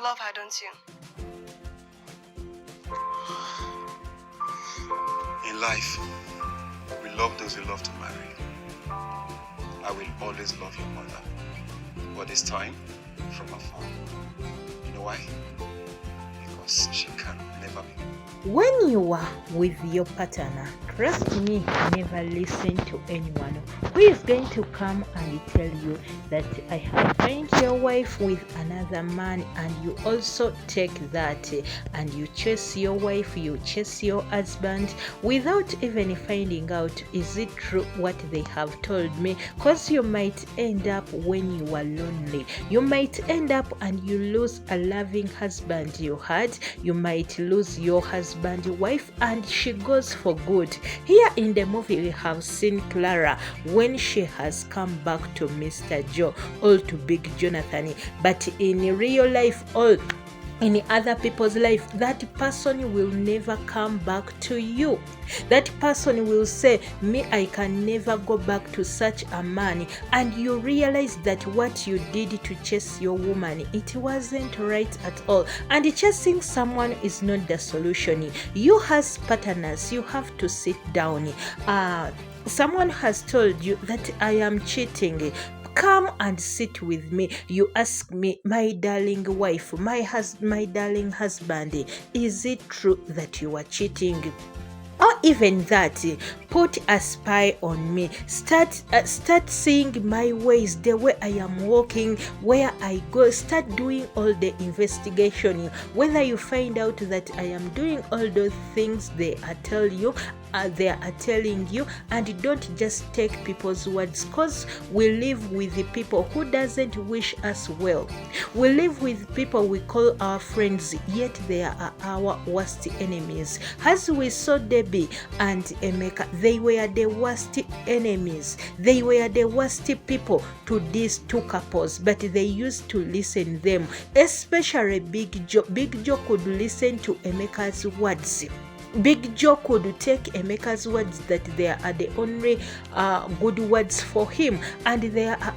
love her, don't you? In life, we love those we love to marry. I will always love your mother, but this time, from afar. You know why? Because she can never be. When you are with your partner, trust me, never listen to anyone who is going to come and tell you that I have found your wife with another man, and you also take that and you chase your wife, you chase your husband without even finding out is it true what they have told me, because you might end up when you are lonely. You might end up and you lose a loving husband you had. You might lose your husband wife and she goes for good. Here in the movie we have seen Clara when she has come back to Mr. Joe or to Big Jonathan, but in real life or in other people's life, that person will never come back to you. That person will say, me, I can never go back to such a man. And you realize that what you did to chase your woman, it wasn't right at all. And chasing someone is not the solution. You as partners, you have to sit down. Someone has told you that I am cheating. Come and sit with me. You ask me, my darling wife, my darling husband, is it true that you are cheating? Or even that, put a spy on me. Start seeing my ways, the way I am walking, where I go. Start doing all the investigation. Whether you find out that I am doing all those things they are telling you, and don't just take people's words, because we live with the people who doesn't wish us well. We live with people we call our friends, yet they are our worst enemies. As we saw Debbie and Emeka, they were the worst enemies. They were the worst people to these two couples, but they used to listen them, especially Big Joe. Big Joe could listen to Emeka's words. Big Joe could take Emeka's words that they are the only good words for him, and there are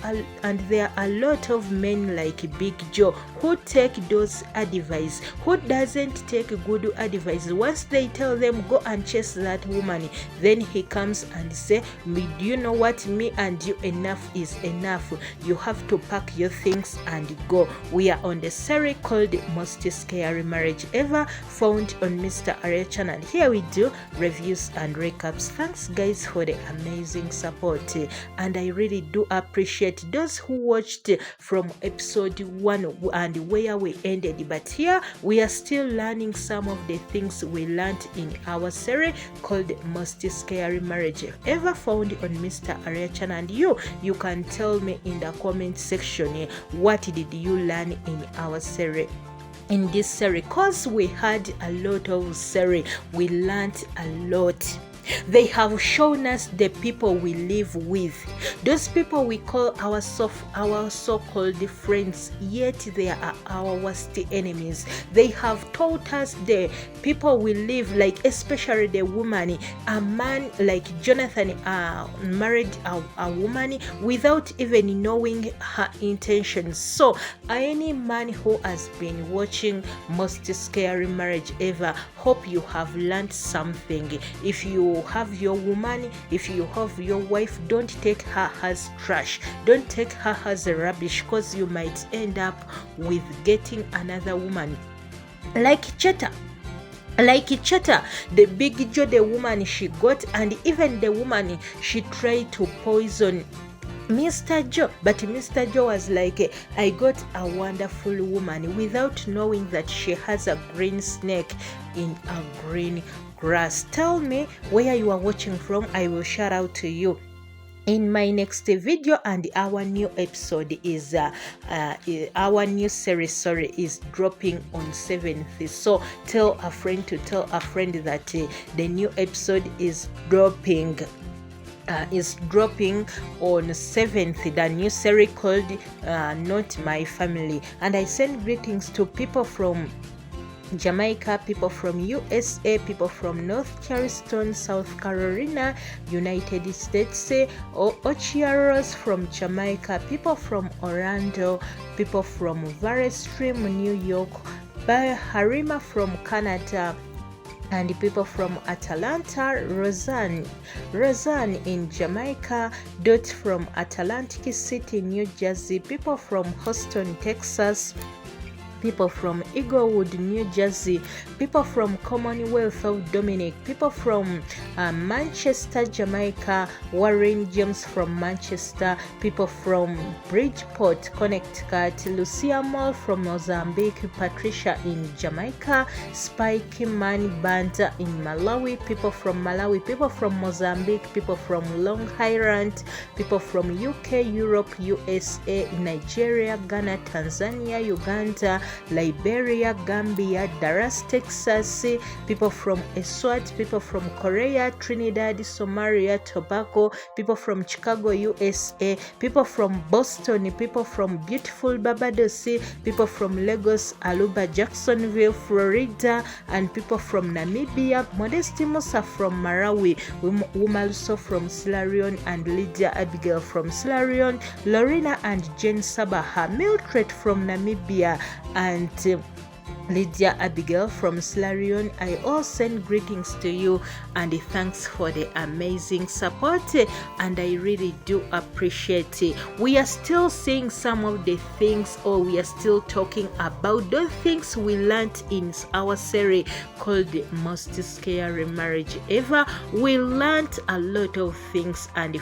a lot of men like Big Joe who take those advice, who doesn't take good advice. Once they tell them go and chase that woman, then he comes and say, do you know what, me and you, enough is enough. You have to pack your things and go. We are on the series called Most Scary Marriage Ever, found on Mr. Arya channel. Here we do reviews and recaps. Thanks guys for the amazing support, and I really do appreciate those who watched from episode 1 and where we ended. But here we are still learning some of the things we learned in our series called Most Scary Marriage Ever, found on Mr. Arya channel. And you can tell me in the comment section what did you learn in our series. In this series, because we had a lot of series, we learned a lot. They have shown us the people we live with, those people we call our so-called friends, yet they are our worst enemies. They have taught us the people we live like, especially the woman. A man like Jonathan married a woman without even knowing her intentions. So any man who has been watching Most Scary Marriage Ever, hope you have learned something. If you have your woman, if you have your wife, don't take her as trash, don't take her as rubbish, because you might end up with getting another woman like Cheta. The Big Joe, the woman she got, and even the woman she tried to poison Mr. Joe, but Mr. Joe was like, I got a wonderful woman, without knowing that she has a green snake in a green grass. Tell me where you are watching from, I will shout out to you in my next video. And our new episode is our new series is dropping on 7th. So tell a friend that the new episode is dropping on 7th, the new series called Not My Family. And I send greetings to people from Jamaica, people from USA, people from North Charleston, South Carolina, United States, Ochiaros from Jamaica, people from Orlando, people from Valley Stream, New York, Harima from Canada, and people from Atlanta, Roseanne in Jamaica, Dot from Atlantic City, New Jersey, people from Houston, Texas, people from Eaglewood, New Jersey, people from Commonwealth of Dominic, people from Manchester, Jamaica, Warren James from Manchester, people from Bridgeport, Connecticut, Lucia Moll from Mozambique, Patricia in Jamaica, Spike Man Banda in Malawi, people from Malawi, people from Mozambique, people from Long Island, people from UK, Europe, USA, Nigeria, Ghana, Tanzania, Uganda, Liberia, Gambia, Dallas, Texas, people from Eswatini, people from Korea, Trinidad, Somalia, Tobago, people from Chicago, USA, people from Boston, people from beautiful Barbados, people from Lagos, Aruba, Jacksonville, Florida, and people from Namibia, Modesty Musa from Malawi, Wumaluso from Sierra Leone, and Lydia Abigail from Sierra Leone, Lorena and Jane Sabaha, Mildred from Namibia, and Lydia Abigail from Sierra Leone. I all send greetings to you and thanks for the amazing support, and I really do appreciate it. We are still seeing some of the things, or we are still talking about those things we learned in our series called the Most Scary Marriage Ever. We learned a lot of things, and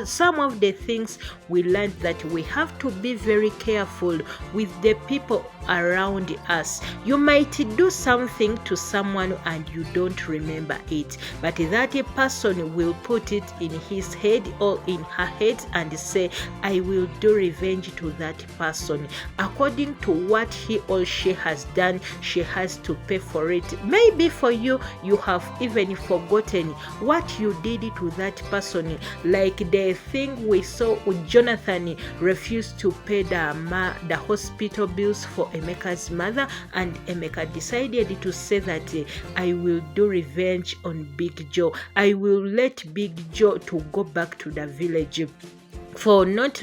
some of the things we learned that we have to be very careful with the people around us. You might do something to someone and you don't remember it, but that person will put it in his head or in her head and say, I will do revenge to that person. According to what he or she has done, she has to pay for it. Maybe for you, you have even forgotten what you did to that person, like the thing we saw with Jonathan refused to pay the hospital bills for Emeka's mother, and Emeka decided to say that I will do revenge on Big Joe. I will let Big Joe to go back to the village for not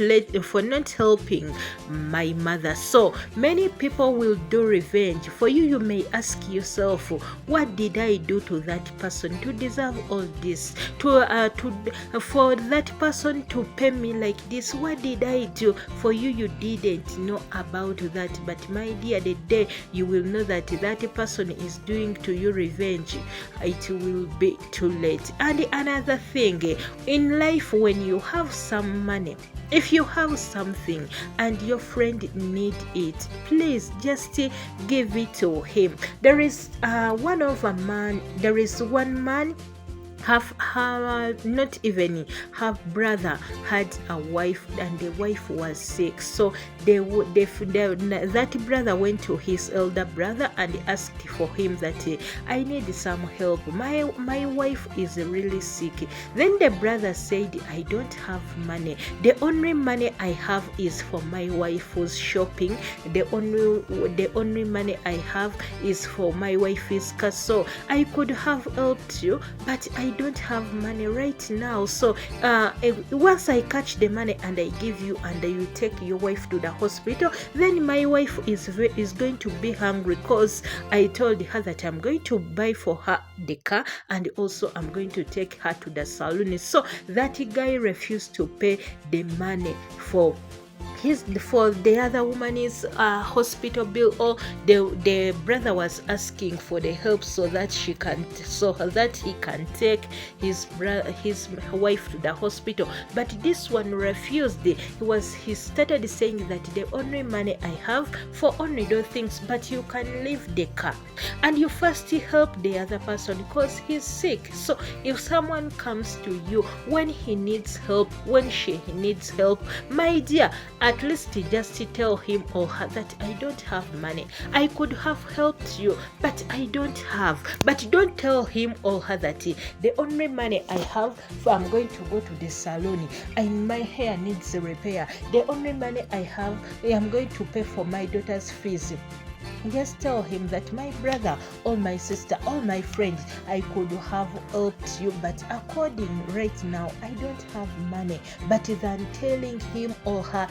helping my mother. So many people will do revenge. For you, you may ask yourself, what did I do to that person to deserve all this? For that person to pay me like this, what did I do? For you, you didn't know about that. But my dear, the day you will know that that person is doing to you revenge, it will be too late. And another thing, in life, when you have some money, if you have something and your friend need it, please just give it to him. There is one man not even half brother had a wife, and the wife was sick. So that brother went to his elder brother and asked for him that I need some help. My wife is really sick. Then the brother said, I don't have money. The only money I have is for my wife's shopping. The only money I have is for my wife's car. So I could have helped you, but I don't have money right now. So once I catch the money and I give you, and you take your wife to the hospital, then my wife is going to be hungry, because I told her that I'm going to buy for her the car, and also I'm going to take her to the salon. So that guy refused to pay the money for the other woman's hospital bill, or the brother was asking for the help so that he can take his wife to the hospital. But this one refused. He started saying that the only money I have for only those things, but you can leave the car and you first help the other person because he's sick. So if someone comes to you when he needs help, when she needs help, my dear, at least just tell him or her that I don't have money. I could have helped you, but I don't have. But don't tell him or her that the only money I have, I'm going to go to the salon and my hair needs a repair. The only money I have, I'm going to pay for my daughter's fees. Just tell him that, my brother or my sister or my friend, I could have helped you, but according right now, I don't have money. But than telling him or her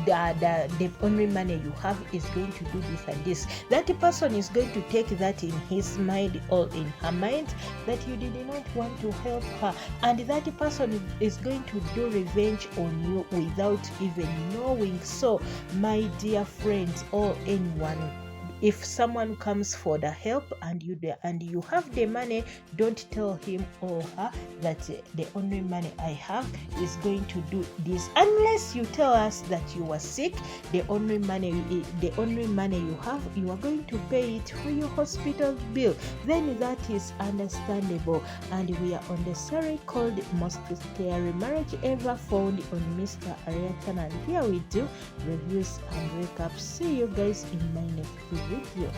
the only money you have is going to do this and this, that person is going to take that in his mind or in her mind that you did not want to help her, and that person is going to do revenge on you without even knowing. So, my dear friends or anyone, if someone comes for the help and you have the money, don't tell him or her that the only money I have is going to do this, unless you tell us that you are sick. The only money you have, you are going to pay it for your hospital bill. Then that is understandable. And we are on the series called Most Scary Marriage Ever Found on Mr. Ariatan, and here we do reviews and recaps. See you guys in my next video.